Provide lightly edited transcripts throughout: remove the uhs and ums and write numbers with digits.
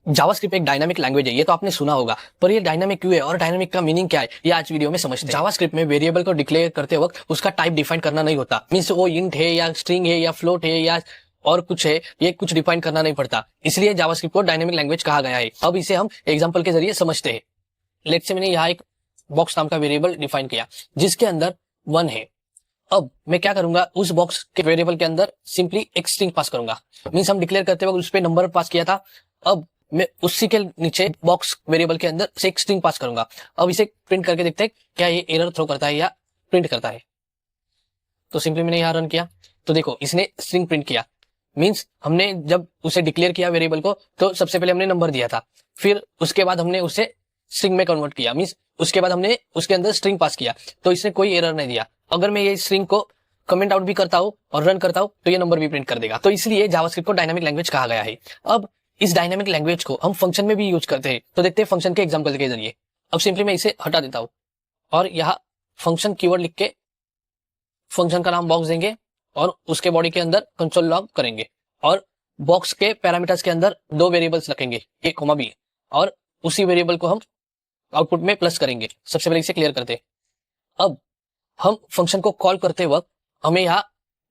JavaScript एक dynamic language है, ये तो आपने सुना होगा, पर ये डायनामिक क्यों है और डायनामिक का मीनिंग क्या है, ये आज वीडियो में समझते हैं। जावास्क्रिप्ट में वेरिएबल को डिक्लेयर करते वक्त उसका टाइप डिफाइन करना नहीं होता। मींस वो इंट है या स्ट्रिंग है या फ्लोट है या और कुछ है, ये कुछ डिफाइन करना नहीं पड़ता, इसलिए जावास्क्रिप्ट को डायनामिक लैंग्वेज कहा गया है। अब इसे हम एग्जाम्पल के जरिए समझते हैं। लेट्स से मैंने यहाँ एक बॉक्स नाम का वेरिएबल डिफाइन किया जिसके अंदर 1 है। अब मैं क्या करूंगा, उस बॉक्स के वेरिएबल के अंदर सिंपली एक स्ट्रिंग पास करूंगा। मींस हम डिक्लेयर करते वक्त उस पे नंबर पास किया था, अब मैं उसी के नीचे बॉक्स वेरिएबल के अंदर से एक स्ट्रिंग पास करूंगा। अब इसे प्रिंट करके देखते हैं क्या ये एरर थ्रो करता है या प्रिंट करता है। तो सिंपली मैंने यहाँ रन किया तो देखो इसने स्ट्रिंग प्रिंट किया। मींस हमने जब उसे डिक्लेयर किया वेरिएबल को तो सबसे पहले हमने नंबर दिया था, फिर उसके बाद हमने उसे स्ट्रिंग में कन्वर्ट किया। मींस उसके बाद हमने उसके अंदर स्ट्रिंग पास किया तो इसने कोई एरर नहीं दिया। अगर मैं ये स्ट्रिंग को कमेंट आउट भी करता हूं और रन करता हूं तो ये नंबर भी प्रिंट कर देगा। तो इसलिए जावास्क्रिप्ट को डायनामिक लैंग्वेज कहा गया है। अब इस डायनामिक लैंग्वेज को हम फंक्शन में भी यूज करते हैं, तो देखते हैं फंक्शन के एग्जाम्पल के जरिए। अब सिंपली मैं इसे हटा देता हूं और यहाँ फंक्शन कीवर्ड लिख के फंक्शन का नाम बॉक्स देंगे और उसके बॉडी के अंदर कंसोल लॉग करेंगे और बॉक्स के पैरामीटर्स के अंदर 2 वेरिएबल्स रखेंगे, ए कॉमा बी, और उसी वेरिएबल को हम आउटपुट में प्लस करेंगे। सबसे पहले इसे क्लियर करते हैं। अब हम फंक्शन को कॉल करते वक्त हमें यहाँ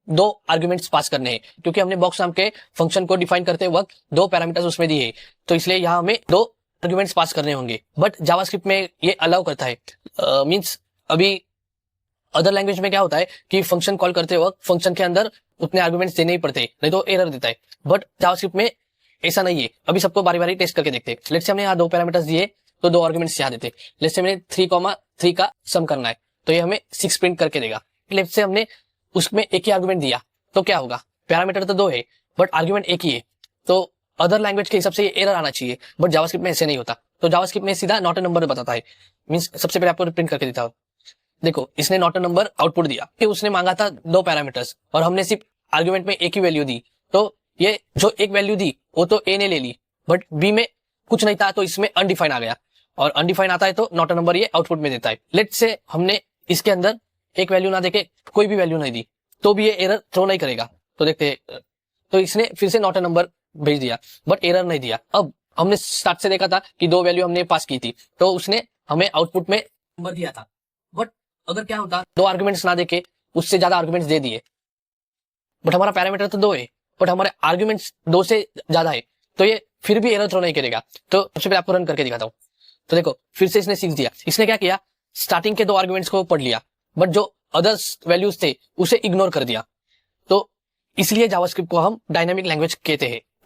2 आर्गुमेंट्स पास करने हैं, क्योंकि हमने बॉक्स नाम के फंक्शन को डिफाइन करते वक्त 2 पैरामीटर्स उसमें दिए हैं, तो इसलिए यहाँ हमें 2 आर्गुमेंट्स पास करने होंगे। बट जावास्क्रिप्ट में ये अलाउ करता है। मींस अभी अदर लैंग्वेज में क्या होता है कि फंक्शन कॉल करते वक्त फंक्शन के अंदर उतने आर्गुमेंट्स देने ही पड़ते हैं, नहीं तो एरर देता है। बट जावास्क्रिप्ट में ऐसा नहीं है। अभी सबको बारी बारी टेस्ट करके देखते हैं। लेट्स से हमने यहाँ 2 पैरामीटर्स दिए तो 2 आर्गुमेंट्स यहाँ देते। लेट्स से मैंने 3,3 का सम करना है तो ये हमें 6 प्रिंट करके देगा। लेट्स से हमने उसमें एक ही आर्गुमेंट दिया तो क्या होगा, पैरामीटर तो 2 है बट आर्गुमेंट एक ही है, तो अदर लैंग्वेज के हिसाब से ये एरर आना चाहिए, बट जावास्क्रिप्ट में ऐसे नहीं होता। तो जावास्क्रिप्ट में सीधा नॉट अ नंबर बताता है। मींस सबसे पहले आपको प्रिंट करके देता हूं। देखो इसने नॉट अ नंबर आउटपुट दिया कि उसने मांगा था 2 पैरामीटर्स और हमने सिर्फ आर्गुमेंट में एक ही वैल्यू दी, तो ये जो एक वैल्यू दी वो तो ए ने ले ली, बट बी में कुछ नहीं था तो इसमें अनडिफाइन आ गया, और अनडिफाइन आता है तो नॉट अ नंबर ये आउटपुट में देता है। लेट्स से हमने इसके अंदर एक वैल्यू ना देके कोई भी वैल्यू नहीं दी तो भी ये एरर थ्रो नहीं करेगा। तो देखते, तो इसने फिर से नॉट अ नंबर भेज दिया बट एरर नहीं दिया। अब हमने स्टार्ट से देखा था कि 2 वैल्यू हमने पास की थी तो उसने हमें आउटपुट में नंबर दिया था। बट अगर क्या होता 2 आर्गुमेंट्स ना देके उससे ज्यादा आर्गुमेंट्स दे दिए, बट हमारा पैरामीटर तो 2 है बट हमारे आर्गुमेंट्स 2 से ज्यादा है, तो ये फिर भी एरर थ्रो नहीं करेगा। तो सबसे पहले आपको रन करके दिखाता हूँ। तो देखो फिर से इसने 6 दिया। इसने क्या किया, स्टार्टिंग के 2 आर्गुमेंट्स को पढ़ लिया बट जो अदर्स वैल्यूज थे उसे इग्नोर कर दिया। तो इसलिए जावास्क्रिप्ट को हम डायनामिक लैंग्वेज कहते हैं।